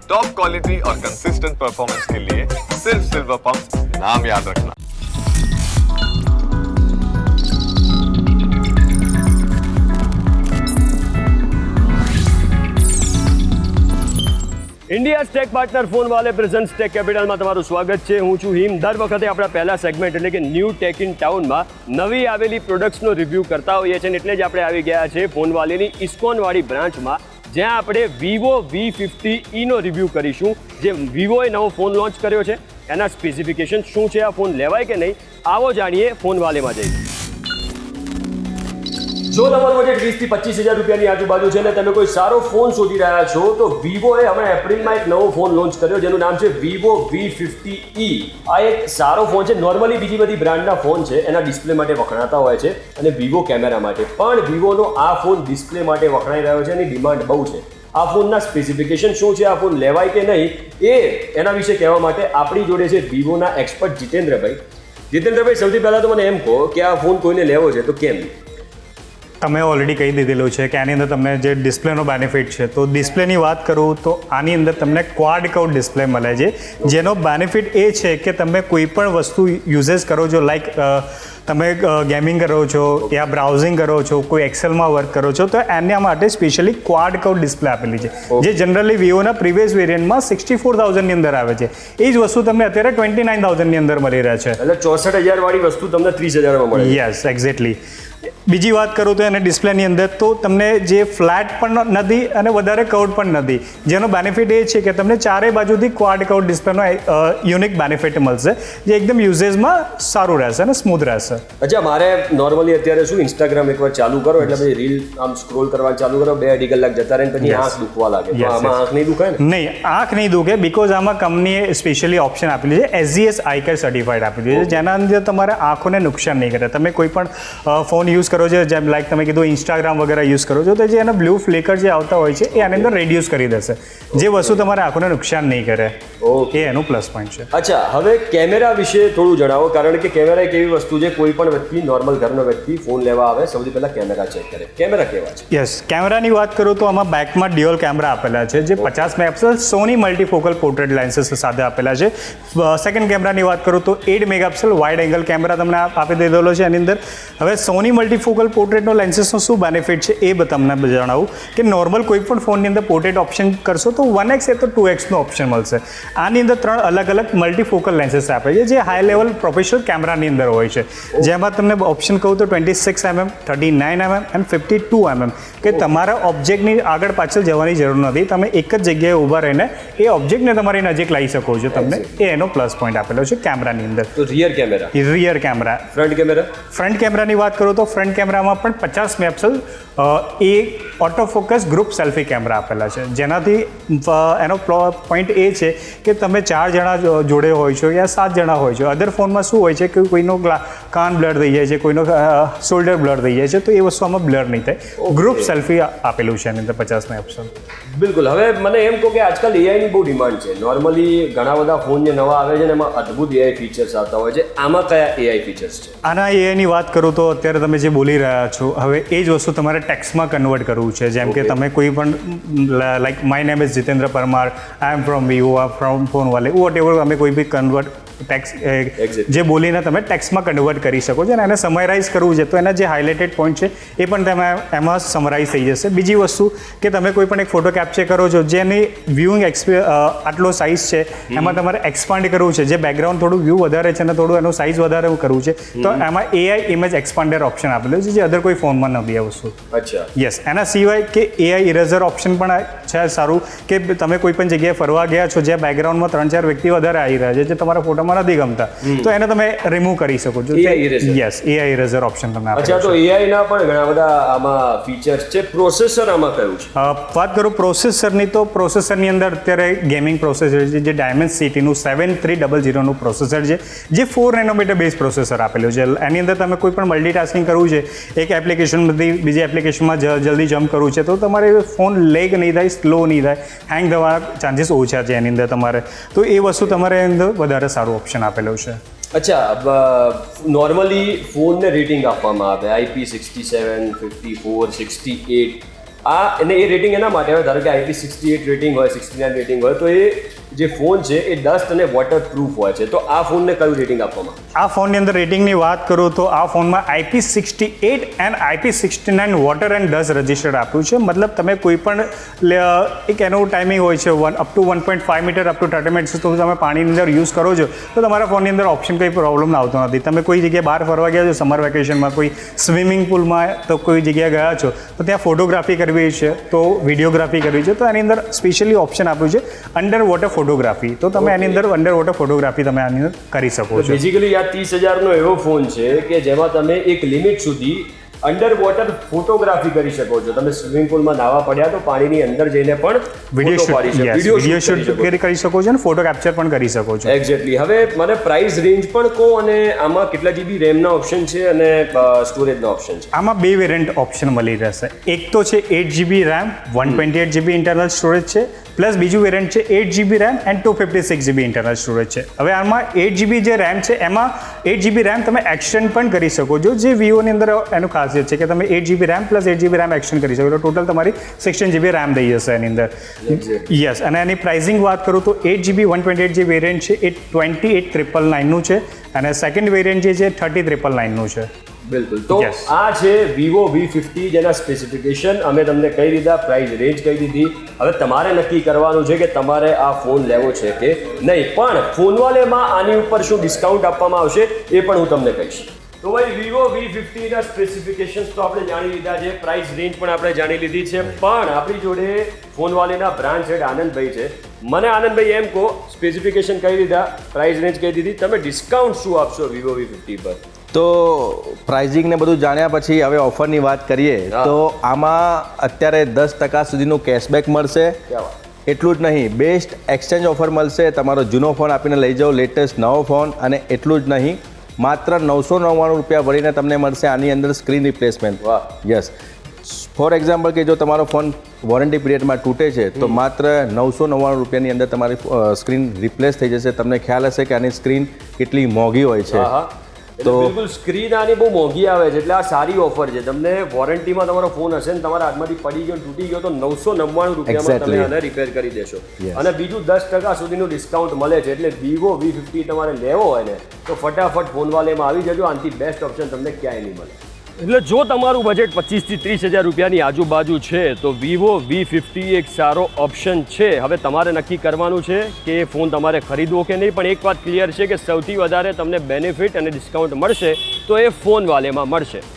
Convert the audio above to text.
Top quality और consistent performance के लिए सिर्फ सिल्वर पंप नाम याद रखना। ઇન્ડિયા ટેક પાર્ટનર ફોન વાલે પ્રેઝન્ટ ટેક કેપિટલમાં તમારું સ્વાગત છે. હું છું હિમ. દર વખતે આપણા પહેલા સેગમેન્ટ એટલે કે ન્યૂ ટેક ઇન ટાઉનમાં નવી આવેલી પ્રોડક્ટ્સનો રિવ્યૂ કરતા હોઈએ છીએ, એટલે જ આપણે આવી ગયા છે ફોન વાલેની ઇસ્કોનવાળી બ્રાન્ચમાં, જ્યાં આપણે વિવો V50e રિવ્યૂ કરીશું. જે વિવોએ નવો ફોન લોન્ચ કર્યો છે, એના સ્પેસિફિકેશન શું છે, આ ફોન લેવાય કે નહીં, આવો જાણીએ ફોન વાલેમાં જઈએ. જો તમારું બજેટ 20 થી 25,000 રૂપિયાની આજુબાજુ છે અને તમે કોઈ સારો ફોન શોધી રહ્યા છો, તો વિવોએ હમણાં એપ્રિલમાં એક નવો ફોન લોન્ચ કર્યો જેનું નામ છે વિવો V50e. આ એક સારો ફોન છે. નોર્મલી બીજી બધી બ્રાન્ડના ફોન છે એના ડિસ્પ્લે માટે વખણાતા હોય છે અને વિવો કેમેરા માટે, પણ વિવોનો આ ફોન ડિસ્પ્લે માટે વખણાઈ રહ્યો છે. એની ડિમાન્ડ બહુ છે. આ ફોનના સ્પેસિફિકેશન શું છે, આ ફોન લેવાય કે નહીં, એના વિશે કહેવા માટે આપણી જોડે છે વિવોના એક્સપર્ટ જીતેન્દ્રભાઈ. જીતેન્દ્રભાઈ, સૌથી પહેલાં તો મને એમ કહો કે આ ફોન કોઈને લેવો છે તો કેમ? તમે ઓલરેડી કહી દીધેલું છે કે આની અંદર તમને જે ડિસ્પ્લેનો બેનિફિટ છે, તો ડિસ્પ્લેની વાત કરું તો આની અંદર તમને ક્વાડ કર્વ ડિસ્પ્લે મળે છે, જેનો બેનિફિટ એ છે કે તમે કોઈ પણ વસ્તુ યુઝેસ કરો છો, લાઈક તમે ગેમિંગ કરો છો યા બ્રાઉઝિંગ કરો છો, કોઈ એક્સેલમાં વર્ક કરો છો, તો એના માટે સ્પેશિયલી ક્વાડ કર્વ ડિસ્પ્લે આપેલી છે, જે જનરલી વિવોના પ્રીવિયસ વેરિયન્ટમાં 64,000ની અંદર આવે છે. એ જ વસ્તુ તમને અત્યારે 29,000ની અંદર મળી રહે છે. એટલે 64,000 વાળી વસ્તુ તમને 30,000માં મળે. Yes, exactly. બીજી વાત કરું તો એને ડિસ્પ્લેની અંદર તો તમને જે ફ્લેટ પણ નથી અને વધારે કર્વડ પણ નથી, જેનો બેનિફિટ એ છે કે તમને ચારે બાજુથી ક્વાડ કર્વ ડિસ્પ્લેનો યુનિક બેનિફિટ મળશે, જે એકદમ યુઝેસમાં સારું રહેશે અને સ્મૂથ રહેશે. અચ્છા, મારે નોર્મલી અત્યારે શું ઇન્સ્ટાગ્રામ એકવાર ચાલુ કરો એટલે પછી રીલ આમ સ્ક્રોલ કરવાનું ચાલુ કરો, 2-2.5 કલાક જતા રહે પછી આંખ દુખવા લાગે. તો આમાં આંખ નહીં દુખાય ને? નહીં, આંખ નહીં દુખે, બીકોઝ આમાં કંપનીએ સ્પેશિયલી ઓપ્શન આપેલી છે, SGS આઈ કેર સર્ટિફાઈડ આપેલી છે, જેના અંદર તમારે આંખોને નુકસાન નહીં કરે. તમે કોઈ પણ ફોન યુઝ કરો છો, જેમ લાઈક તમે કીધું ઇન્સ્ટાગ્રામ વગેરે યુઝ કરો છો, તો જે એના બ્લુ ફ્લેકર જે આવતા હોય છે એ આની અંદર રેડ્યુસ કરી દેશે, જે વસ્તુ તમારે આંખોને નુકસાન નહીં કરે. એ એનું પ્લસ પોઈન્ટ છે. અચ્છા, હવે કેમેરા વિશે થોડું જણાવો, કારણ કે કેમેરા એક એવી વસ્તુ છે, કોઈ પણ વ્યક્તિ, નોર્મલ ઘરનો વ્યક્તિ ફોન લેવા આવે સૌથી પહેલા કેમેરા ચેક કરે. કેમેરા કેવા છે? યસ, કેમેરાની વાત કરું તો આમાં બેકમાં ડ્યુઅલ કેમેરા આપેલા છે, જે 50 મેગાપિક્સલ સોની મલ્ટીફોકલ પોર્ટ્રેટ લેન્સીસ સાથે આપેલા છે. સેકન્ડ કેમેરાની વાત કરું તો 8 મેગાપિક્સલ વાઇડ એંગલ કેમેરા તમને આપી દીધેલો છે એની અંદર. હવે સોની મલ્ટીફોકલ પોર્ટ્રેટનો લેન્સીસનો શું બેનિફિટ છે એ તમને જણાવું કે નોર્મલ કોઈ પણ ફોનની અંદર પોર્ટ્રેટ ઓપ્શન કરશો તો 1x એ તો 2xનો ઓપ્શન મળશે. આની અંદર 3 અલગ અલગ મલ્ટીફોકલ લેન્સીસ આપે છે, જે હાઈ લેવલ પ્રોફેશનલ કેમેરાની અંદર હોય છે, જેમાં તમને ઓપ્શન કહું તો 26mm, 39mm અને 52mm, કે તમારા ઓબ્જેક્ટની આગળ પાછળ જવાની જરૂર નથી, તમે એક જ જગ્યાએ ઊભા રહીને એ ઓબ્જેક્ટને તમારી નજીક લાવી શકો છો. તમને એ એનો પ્લસ પોઈન્ટ આપેલો છે કેમેરાની અંદર. તો rear camera? Rear camera. Front camera? Front કેમેરાની વાત કરું તો ફ્રન્ટ કેમેરામાં પણ 50 મેગાપિક્સલ એ auto focus group selfie camera આપેલા છે, જેનાથી એનો પોઈન્ટ એ છે કે તમે 4 જણા જોડે હોય છો યા 7 જણા હોય છો. અધર ફોનમાં શું હોય છે કે કોઈનો કાન બ્લર થઈ જાય છે, કોઈનો શોલ્ડર બ્લર થઈ જાય છે, તો એ વસ્તુ આમાં બ્લર નહીં થાય. ગ્રુપ સેલ્ફી આપેલું છે એની અંદર 50 મેગાપિક્સલ. બિલકુલ. હવે મને એમ કહો કે આજકાલ એઆઈની બહુ ડિમાન્ડ છે. નોર્મલી ઘણા બધા ફોન જે નવા આવે છે ને એમાં અદ્ભુત એઆઈ ફીચર્સ આવતા હોય છે. આમાં કયા એઆઈ ફીચર્સ છે? આના એઆઈની વાત કરું તો અત્યારે તમે જે બોલી રહ્યા છો, હવે એ જ વસ્તુ તમારે ટેક્સ્ટમાં કન્વર્ટ કરવું છે. જેમ કે તમે કોઈ પણ like my name is Jitendra Parmar, I am from Vivo, from phone વાલે, વોટ એવર, તમે કોઈ બી કન્વર્ટ ટેક્સ્ટ જે બોલીને તમે ટેક્સ્ટમાં કન્વર્ટ કરી શકો છો, અને એને સમરાઇઝ કરવું છે તો એના જે હાઇલાઇટેડ પોઈન્ટ છે એ પણ તમે એમાં સમરાઇઝ થઈ જશે. બીજી વસ્તુ કે તમે કોઈ પણ એક ફોટો કેપ્ચર કરો છો, જેની વ્યુઇંગ આટલો સાઇઝ છે, એમાં તમારે એક્સપાન્ડ કરવું છે, જે બેકગ્રાઉન્ડ થોડું વ્યૂ વધારે છે અને થોડું એનું સાઇઝ વધારે કરવું છે, તો એમાં એઆઈ ઇમેજ એક્સપાન્ડર ઓપ્શન આપેલું છે, જે અધર કોઈ ફોનમાં નથી આ વસ્તુ. અચ્છા. યસ. એના સિવાય કે એઆઈ ઇરેઝર ઓપ્શન પણ છે સારું, કે તમે કોઈ પણ જગ્યાએ ફરવા ગયા છો જ્યાં બેકગ્રાઉન્ડમાં 3-4 વ્યક્તિ વધારે આવી રહ્યા છે, જે તમારા ફોટોમાં નથી ગમતા, તો એને તમે રિમૂવ કરી શકો છો. યસ, એઆઈ ઇરેઝર ઓપ્શન તમને આપે છે. અચ્છા, તો એઆઈ ના પણ ઘણા બધા આમાં ફીચર્સ છે. પ્રોસેસર આમાં કયું છે? વાત કરું પ્રોસેસરની તો પ્રોસેસરની અંદર અત્યારે ગેમિંગ પ્રોસેસર છે, જે ડાયમેન્સિટીનું 7300નું પ્રોસેસર છે, જે 4 નેનોમીટર બેઝ પ્રોસેસર આપેલું છે. એની અંદર તમે કોઈ પણ મલ્ટીટાસ્કિંગ કરવું છે, એક એપ્લિકેશનમાંથી બીજી એપ્લિકેશનમાં જલ્દી જમ્પ કરવું છે, તો તમારે ફોન લેગ નહીં થાય, સ્લો નહીં થાય, હેંગ થવાના ચાન્સીસ ઓછા છે એની અંદર તમારે, તો એ વસ્તુ તમારે અંદર વધારે સારું ઓપ્શન આપેલું છે. અચ્છા, નોર્મલી ફોનને રેટિંગ આપવામાં આવે IP67, 54, 68, આ અને એ રેટિંગ એના માટે હોય, ધારો કે IP68 રેટિંગ હોય, 69 રેટિંગ હોય, તો એ જે ફોન છે એ ડસ્ટ અને વોટર પ્રૂફ હોય છે. તો આ ફોનને કયું રેટિંગ આપવામાં? આ ફોનની અંદર રેટિંગની વાત કરું તો આ ફોનમાં IP68 and IP69 water and dust registered આપ્યું છે. મતલબ તમે કોઈ પણ એક એનો ટાઈમિંગ હોય છે up to 1.5 metre up to 30 minutes તો તમે પાણીની અંદર યુઝ કરો છો તો તમારા ફોનની અંદર ઓપ્શન કંઈ પ્રોબ્લેમ આવતો નથી. તમે કોઈ જગ્યાએ બહાર ફરવા ગયા છો સમર વેકેશનમાં, કોઈ સ્વિમિંગ પુલમાં તો કોઈ જગ્યાએ ગયા છો તો ત્યાં ફોટોગ્રાફી કરવી છે તો વિડીયોગ્રાફી કરવી છે તો એની અંદર સ્પેશિયલી ઓપ્શન આપ્યું છે અંડર વોટર ફોટોગ્રાફી. તો તમે એની અંદર અંડર વોટર ફોટોગ્રાફી તમે આની અંદર કરી શકો છો. બેઝિકલી આ 30,000નો એવો ફોન છે કે જેમાં તમે એક લિમિટ સુધી અંડર વોટર ફોટોગ્રાફી કરી શકો છો. તમે સ્વિમિંગ પુલમાં નાહવા પડ્યા તો પાણીની અંદર જઈને પણ વિડીયો શૂટ કરી શકો છો અને ફોટો કેપ્ચર પણ કરી શકો છો. એક્ઝેક્ટલી. હવે મને પ્રાઇસ રેન્જ પણ કહો અને આમાં કેટલા GB રેમના ઓપ્શન છે અને સ્ટોરેજના ઓપ્શન છે? આમાં બે વેરિયન્ટ ઓપ્શન મળી રહેશે. એક તો છે 8GB RAM, 128GB internal storage છે, પ્લસ બીજું વેરિયન્ટ છે 8GB RAM and 256GB internal storage છે. હવે આમાં 8GB જે રેમ છે એમાં 8GB રેમ તમે એક્સટેન્ડ પણ કરી શકો છો, જે વિવોની અંદર એનું ખાસિયત છે કે તમે 8GB RAM plus 8GB RAM extend કરી શકો છો. ટોટલ તમારી 16GB રેમ થઈ જશે એની અંદર. યસ. અને એની પ્રાઇસિંગ વાત કરું તો 8GB 128 જે વેરિયન્ટ છે એ 28,999 છે અને સેકન્ડ વેરિયન્ટ જે છે 30,999 છે. બિલકુલ. તો આ છે Vivo V50 જેના સ્પેસિફિકેશન અમે તમને કહી દીધા, પ્રાઇસ રેન્જ કહી દીધી. હવે તમારે નક્કી કરવાનું છે કે તમારે આ ફોન લેવો છે કે નહીં. પણ ફોનવાલેમાં આની ઉપર શું ડિસ્કાઉન્ટ આપવામાં આવશે એ પણ હું તમને કહીશ. તો ભાઈ Vivo V50 ના સ્પેસિફિકેશન્સ તો આપણે જાણી લીધા છે, પ્રાઇસ રેન્જ પણ આપણે જાણી લીધી છે, પણ આપણી જોડે ફોનવાલેના બ્રાન્ચ હેડ આનંદભાઈ છે. મને આનંદભાઈ એમ કહો, સ્પેસિફિકેશન કહી દીધા, પ્રાઇસ રેન્જ કહી દીધી, તમે ડિસ્કાઉન્ટ શું આપશો Vivo V50 પર? તો પ્રાઇઝિંગ ને બધું જાણ્યા પછી હવે ઓફરની વાત કરીએ તો આમાં અત્યારે 10% સુધીનું કેશબેક મળશે. એટલું જ નહીં, બેસ્ટ એક્સચેન્જ ઓફર મળશે. તમારો જૂનો ફોન આપીને લઈ જાઓ લેટેસ્ટ નવો ફોન. અને એટલું જ નહીં, માત્ર 999 રૂપિયા ભરીને તમને મળશે આની અંદર screen replacement. Yes. For example કે જો તમારો ફોન વોરંટી પીરિયડમાં તૂટે છે તો માત્ર 999 રૂપિયાની અંદર તમારી સ્ક્રીન રિપ્લેસ થઈ જશે. તમને ખ્યાલ હશે કે આની સ્ક્રીન કેટલી મોંઘી હોય છે. તો બિલકુલ સ્ક્રીન આની બહુ મોંઘી આવે છે, એટલે આ સારી ઓફર છે. તમને વોરંટીમાં તમારો ફોન હશે ને તમારા હાથમાંથી પડી ગયો તૂટી ગયો તો 999 રૂપિયામાં તમે આને રિપેર કરી દેશો. અને બીજું 10% સુધીનું ડિસ્કાઉન્ટ મળે છે. એટલે Vivo V50 તમારે લેવો હોય ને તો ફટાફટ ફોનવાલેમાં આવી જજો. આનાથી બેસ્ટ ઓપ્શન તમને ક્યાંય નહીં મળે. એટલે જો તમારું બજેટ 25,000 થી 30,000 રૂપિયાની આજુબાજુ છે તો Vivo V50 એક સારો ઓપ્શન છે. હવે તમારે નક્કી કરવાનું છે કે એ ફોન તમારે ખરીદવો કે નહીં. પણ એક વાત ક્લિયર છે કે સૌથી વધારે તમને બેનિફિટ અને ડિસ્કાઉન્ટ મળશે તો એ ફોનવાલેમાં મળશે.